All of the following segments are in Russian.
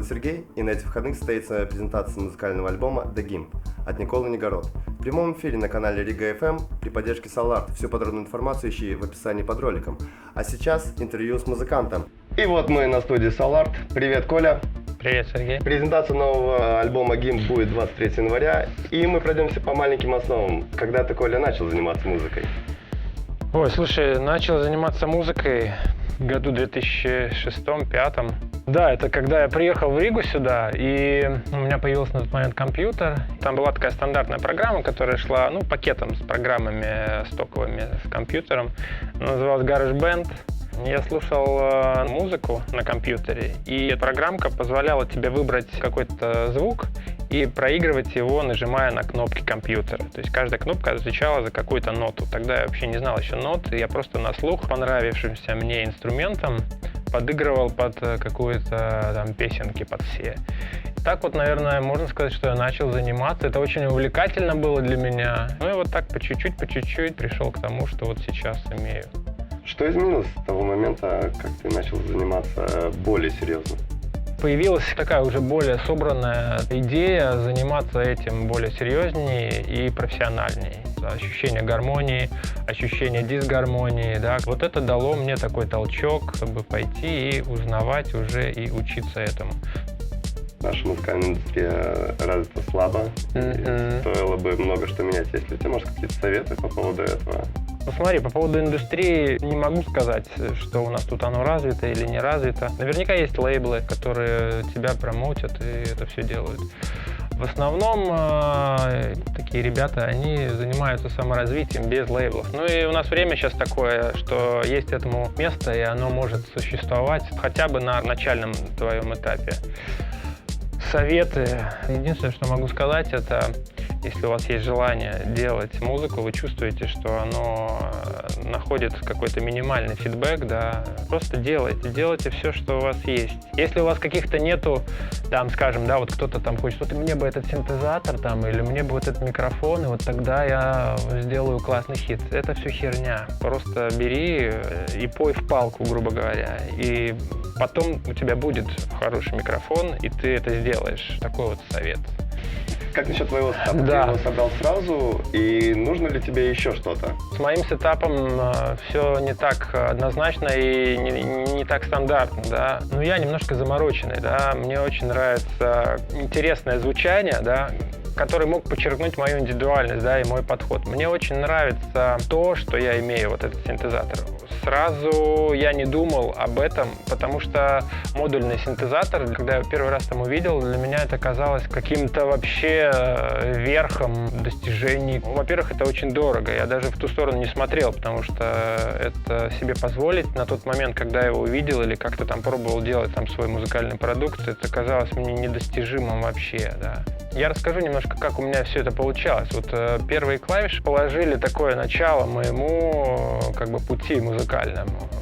зовут Сергей, и на этих выходных состоится презентация музыкального альбома «The Gimp» от Николы Негород. В прямом эфире на канале Рига FM при поддержке Solar. Всю подробную информацию ищи в описании под роликом. А сейчас интервью с музыкантом. И вот мы на студии Solar. Привет, Коля. Привет, Сергей. Презентация нового альбома «Gimp» будет 23 января, и мы пройдемся по маленьким основам. Когда ты, Коля, начал заниматься музыкой? Ой, слушай, начал заниматься музыкой в году 2006-2005. Да, это когда я приехал в Ригу сюда, и у меня появился на тот момент компьютер. Там была такая стандартная программа, которая шла, пакетом с программами стоковыми, с компьютером. Называлась GarageBand. Я слушал музыку на компьютере, и программка позволяла тебе выбрать какой-то звук и проигрывать его, нажимая на кнопки компьютера. То есть каждая кнопка отвечала за какую-то ноту. Тогда я вообще не знал еще нот, и я просто на слух понравившимся мне инструментом подыгрывал под какую-то там песенки, под все. Так вот, наверное, можно сказать, что я начал заниматься. Это очень увлекательно было для меня. И вот так по чуть-чуть пришел к тому, что вот сейчас имею. Что изменилось с того момента, как ты начал заниматься более серьезно? Появилась такая уже более собранная идея заниматься этим более серьезнее и профессиональнее. Ощущение гармонии, ощущение дисгармонии. Да. Вот это дало мне такой толчок, чтобы пойти и узнавать уже и учиться этому. Наша музыкальная индустрия развита слабо, и стоило бы много что менять. Если у тебя, может, какие-то советы по поводу этого? Смотри, по поводу индустрии не могу сказать, что у нас тут оно развито или не развито. Наверняка есть лейблы, которые тебя промоутят и это все делают. В основном такие ребята, они занимаются саморазвитием без лейблов. И у нас время сейчас такое, что есть этому место, и оно может существовать хотя бы на начальном твоем этапе. Советы. Единственное, что могу сказать, это если у вас есть желание делать музыку, вы чувствуете, что оно находит какой-то минимальный фидбэк, да, просто делайте все, что у вас есть. Если у вас каких-то нету, там, скажем, да, вот кто-то там хочет, вот мне бы этот синтезатор там, или мне бы вот этот микрофон, и вот тогда я сделаю классный хит. Это все херня. Просто бери и пой в палку, грубо говоря, и потом у тебя будет хороший микрофон, и ты это сделаешь. Такой вот совет. Как насчет твоего сетапа? Да. Ты его собрал сразу, и нужно ли тебе еще что-то? С моим сетапом все не так однозначно и не так стандартно, да. Но я немножко замороченный, да. Мне очень нравится интересное звучание, да, который мог подчеркнуть мою индивидуальность, да, и мой подход. Мне очень нравится то, что я имею, вот этот синтезатор. Сразу я не думал об этом, потому что модульный синтезатор, когда я первый раз там увидел, для меня это казалось каким-то вообще верхом достижений. Во-первых, это очень дорого. Я даже в ту сторону не смотрел, потому что это себе позволить на тот момент, когда я его увидел или как-то там пробовал делать там свой музыкальный продукт, это казалось мне недостижимым вообще, да. Я расскажу немножко, как у меня все это получалось. Вот первые клавиши положили такое начало моему пути музыкальному.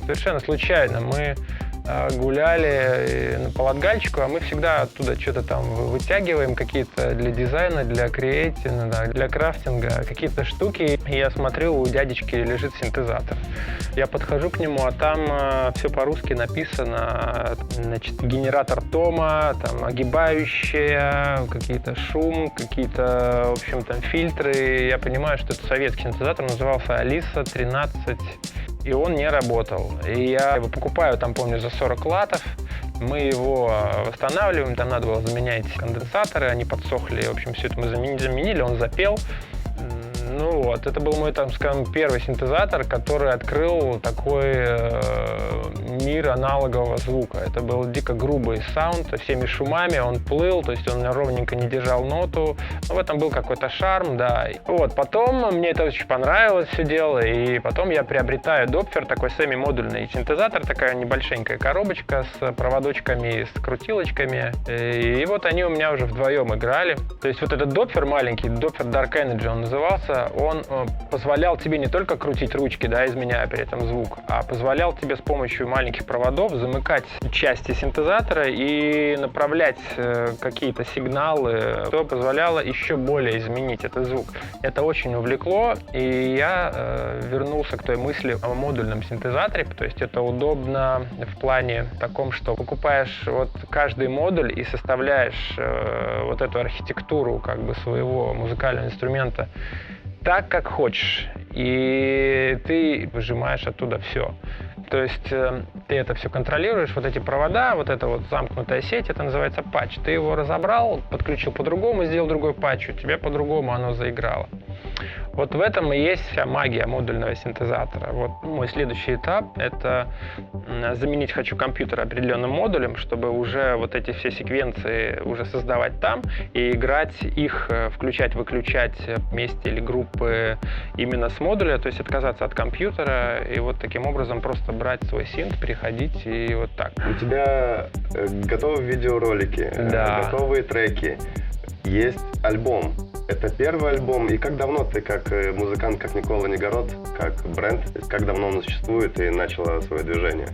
Совершенно случайно мы гуляли по Латгальчику, а мы всегда оттуда что-то там вытягиваем, какие-то для дизайна, для креатива, да, для крафтинга, какие-то штуки. И я смотрю, у дядечки лежит синтезатор. Я подхожу к нему, а там все по-русски написано, значит, генератор тома, там огибающая, какие-то шум, какие-то, в общем, там фильтры. Я понимаю, что это советский синтезатор, назывался Алиса 13. И он не работал. И я его покупаю, там, помню, за 40 латов. Мы его восстанавливаем, там надо было заменять конденсаторы, они подсохли. В общем, все это мы заменили, он запел. Это был мой, там, скажем, первый синтезатор, который открыл такой мир аналогового звука. Это был дико грубый саунд, со всеми шумами, он плыл, то есть он ровненько не держал ноту. В этом был какой-то шарм, да. Потом мне это очень понравилось все дело, и потом я приобретаю Допфер, такой семи-модульный синтезатор, такая небольшенькая коробочка с проводочками, с крутилочками. И вот они у меня уже вдвоем играли. То есть вот этот Допфер маленький, Допфер Dark Energy он назывался, он позволял тебе не только крутить ручки, да, изменяя при этом звук, а позволял тебе с помощью маленьких проводов замыкать части синтезатора и направлять какие-то сигналы, что позволяло еще более изменить этот звук. Это очень увлекло, и я вернулся к той мысли о модульном синтезаторе. То есть это удобно в плане таком, что покупаешь вот каждый модуль и составляешь вот эту архитектуру как бы своего музыкального инструмента так, как хочешь, и ты выжимаешь оттуда все. То есть ты это все контролируешь, вот эти провода, вот эта вот замкнутая сеть, это называется патч. Ты его разобрал, подключил по-другому, сделал другой патч, у тебя по-другому оно заиграло. Вот в этом и есть вся магия модульного синтезатора. Вот мой следующий этап — это заменить хочу компьютер определенным модулем, чтобы уже вот эти все секвенции уже создавать там и играть их, включать-выключать вместе или группы именно с модуля, то есть отказаться от компьютера и вот таким образом просто брать свой синт, переходить и вот так. У тебя готовые видеоролики, да. Готовые треки, есть альбом. Это первый альбом, и как давно ты, как музыкант, как Никола Нигород, как бренд, как давно он существует и начало свое движение?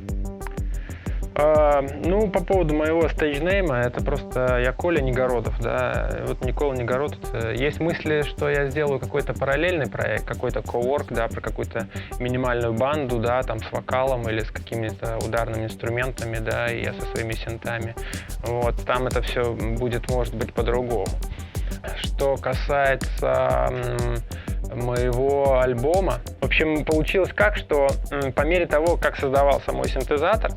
Ну, по поводу моего стейджнейма, это просто я Коля Нигородов, да, вот Никола Нигород. Есть мысли, что я сделаю какой-то параллельный проект, какой-то коворк, да, про какую-то минимальную банду, да, там с вокалом или с какими-то ударными инструментами, да, и я со своими синтами. Вот, там это все будет, может быть, по-другому. Что касается моего альбома, в общем, получилось как, что по мере того, как создавался мой синтезатор,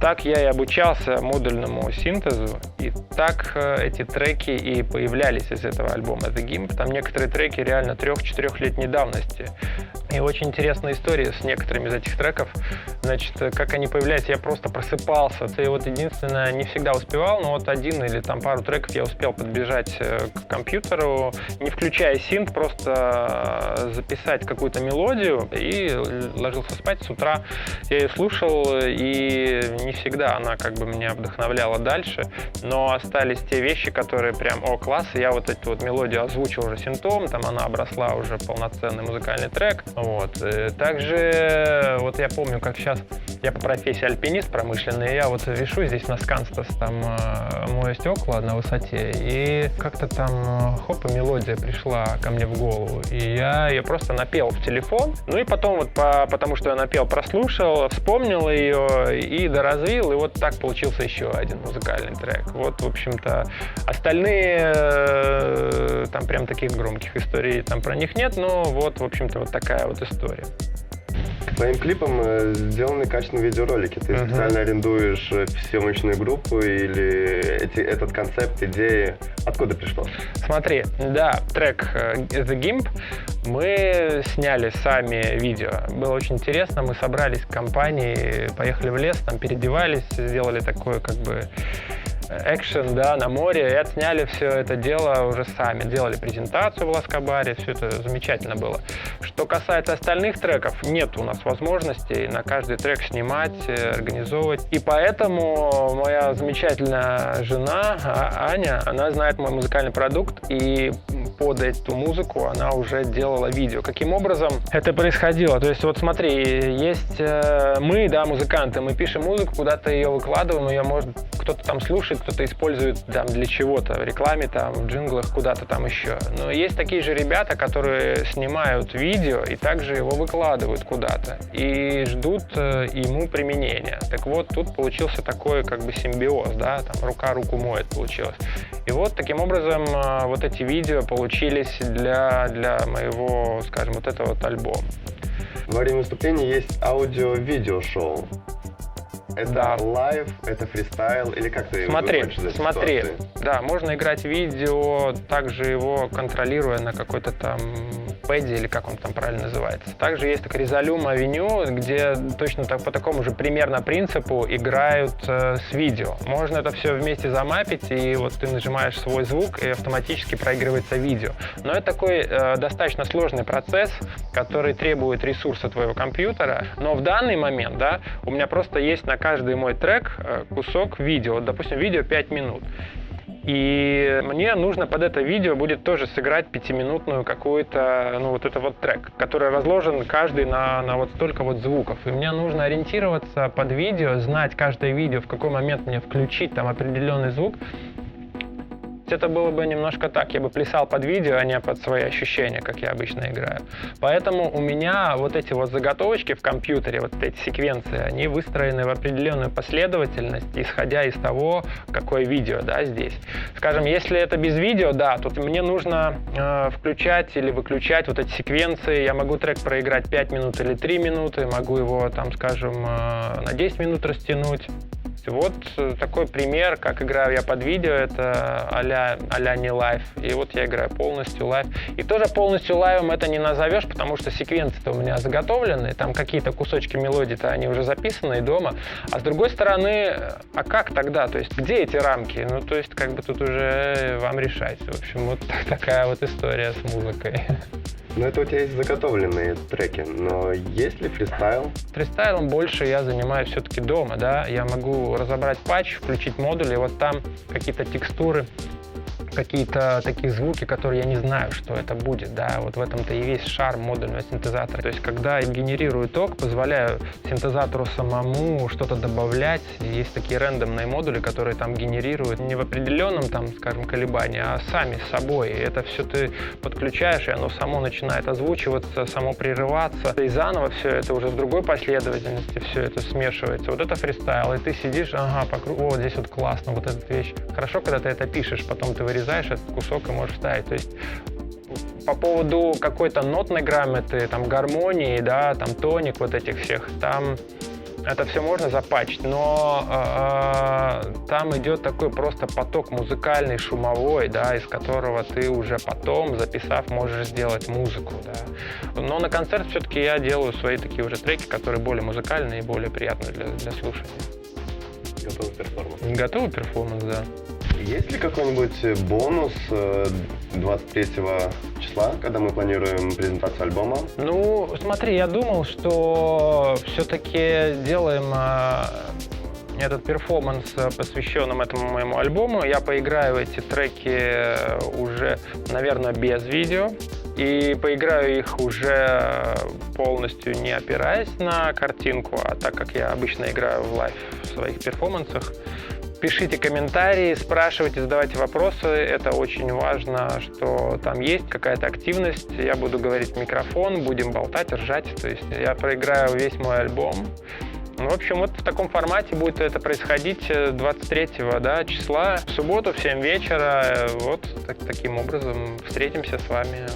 так я и обучался модульному синтезу, и так эти треки и появлялись из этого альбома The Gimp. Там некоторые треки реально 3-4-летней давности. И очень интересная история с некоторыми из этих треков. Значит, как они появлялись, я просто просыпался. И вот единственное, не всегда успевал, но вот один или там пару треков я успел подбежать к компьютеру, не включая синт, просто записать какую-то мелодию и ложился спать. С утра я ее слушал, и не всегда она как бы меня вдохновляла дальше, но остались те вещи, которые прям, о, класс, я вот эту вот мелодию озвучил уже синтом, там она обросла уже полноценный музыкальный трек. Вот. Также вот я помню, как сейчас я по профессии альпинист промышленный, и я вот вешу здесь на Сканстас, там мою стекла на высоте, и как-то там хоп, и мелодия пришла ко мне в голову, и я ее просто напел в телефон, ну и потом вот потому что я напел, прослушал, вспомнил ее и доразвил, и вот так получился еще один музыкальный трек. Вот, в общем-то, остальные там прям таких громких историй там про них нет, но вот, в общем-то, вот такая вот история. К твоим клипам сделаны качественные видеоролики. Ты специально арендуешь съемочную группу или этот концепт, идеи, откуда пришло? Смотри, да, трек The Gimp мы сняли сами видео. Было очень интересно, мы собрались в компании, поехали в лес, там переодевались, сделали такое как бы экшен, да, на море, и отсняли все это дело уже сами. Делали презентацию в Ласкабаре, все это замечательно было. Что касается остальных треков, нет у нас возможности на каждый трек снимать, организовывать. И поэтому моя замечательная жена Аня, она знает мой музыкальный продукт, и под эту музыку она уже делала видео. Каким образом это происходило? То есть вот смотри, есть мы, да, музыканты, мы пишем музыку, куда-то ее выкладываем, ее может кто-то там слушает, кто-то использует там для чего-то, в рекламе, там, в джинглах, куда-то там еще. Но есть такие же ребята, которые снимают видео и также его выкладывают куда-то и ждут ему применения. Так вот, тут получился такой как бы симбиоз, да, там рука руку моет получилось. И вот таким образом вот эти видео получились для моего, скажем, вот этого вот альбома. Во время выступления есть аудио-видео-шоу. Это лайв, это фристайл или как ты выходишь из этой ситуации? Да, можно играть видео, также его контролируя на какой-то там пэде или как он там правильно называется. Также есть так Резолюм Авеню, где точно так, по такому же примерно принципу играют с видео. Можно это все вместе замапить, и вот ты нажимаешь свой звук, и автоматически проигрывается видео. Но это такой достаточно сложный процесс, который требует ресурса твоего компьютера. Но в данный момент, да, у меня просто есть на каждый мой трек кусок видео. Вот, допустим, видео 5 минут. И мне нужно под это видео будет тоже сыграть 5-минутную какую-то, ну вот это вот трек, который разложен каждый на вот столько вот звуков. И мне нужно ориентироваться под видео, знать каждое видео, в какой момент мне включить там определенный звук. Это было бы немножко так, я бы плясал под видео, а не под свои ощущения, как я обычно играю. Поэтому у меня вот эти вот заготовочки в компьютере, вот эти секвенции, они выстроены в определенную последовательность, исходя из того, какое видео, да, здесь. Скажем, если это без видео, да, то мне нужно включать или выключать вот эти секвенции. Я могу трек проиграть 5 минут или 3 минуты, могу его, там, скажем, на 10 минут растянуть. Вот такой пример, как играю я под видео, это а-ля не лайв. И вот я играю полностью лайв. И тоже полностью лайвом это не назовешь, потому что секвенции-то у меня заготовлены, там какие-то кусочки мелодии-то они уже записаны дома. А с другой стороны, а как тогда? То есть где эти рамки? Ну, то есть как бы тут уже вам решать. В общем, вот такая вот история с музыкой. Ну, это у тебя есть заготовленные треки, но есть ли фристайл? Фристайлом больше я занимаюсь все-таки дома, да. Я могу разобрать патч, включить модуль, и вот там какие-то текстуры, какие-то такие звуки, которые я не знаю, что это будет, да, вот в этом-то и весь шарм модульного синтезатора. То есть, когда я генерирую ток, позволяю синтезатору самому что-то добавлять. Есть такие рандомные модули, которые там генерируют не в определенном, там, скажем, колебании, а сами с собой. И это все ты подключаешь, и оно само начинает озвучиваться, само прерываться. И заново все это уже в другой последовательности, все это смешивается. Вот это фристайл, и ты сидишь, ага, вот здесь вот классно, вот эта вещь. Хорошо, когда ты это пишешь, потом ты вырезаешь этот кусок и можешь вставить. То есть по поводу какой-то нотной грамоты, там гармонии, да, там тоник вот этих всех, там это все можно запатчить, но там идет такой просто поток музыкальный, шумовой, да, из которого ты уже потом, записав, можешь сделать музыку, да. Но на концерт все-таки я делаю свои такие уже треки, которые более музыкальные и более приятные для слушания. Готовый перформанс. Готовый перформанс, да. Есть ли какой-нибудь бонус 23 числа, когда мы планируем презентацию альбома? Ну, смотри, я думал, что все-таки делаем этот перформанс, посвященным этому моему альбому. Я поиграю эти треки уже, наверное, без видео. И поиграю их уже полностью не опираясь на картинку, а так как я обычно играю в лайв в своих перформансах. Пишите комментарии, спрашивайте, задавайте вопросы. Это очень важно, что там есть какая-то активность. Я буду говорить в микрофон, будем болтать, ржать. То есть я проиграю весь мой альбом. Ну, в общем, вот в таком формате будет это происходить 23 числа, в субботу в 7 вечера. Вот таким образом встретимся с вами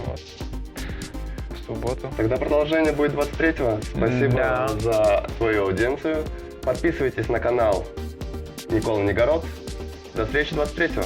в субботу. Тогда продолжение будет 23-го. Спасибо за твою аудиенцию. Подписывайтесь на канал Никола Негород. До встречи 23-го.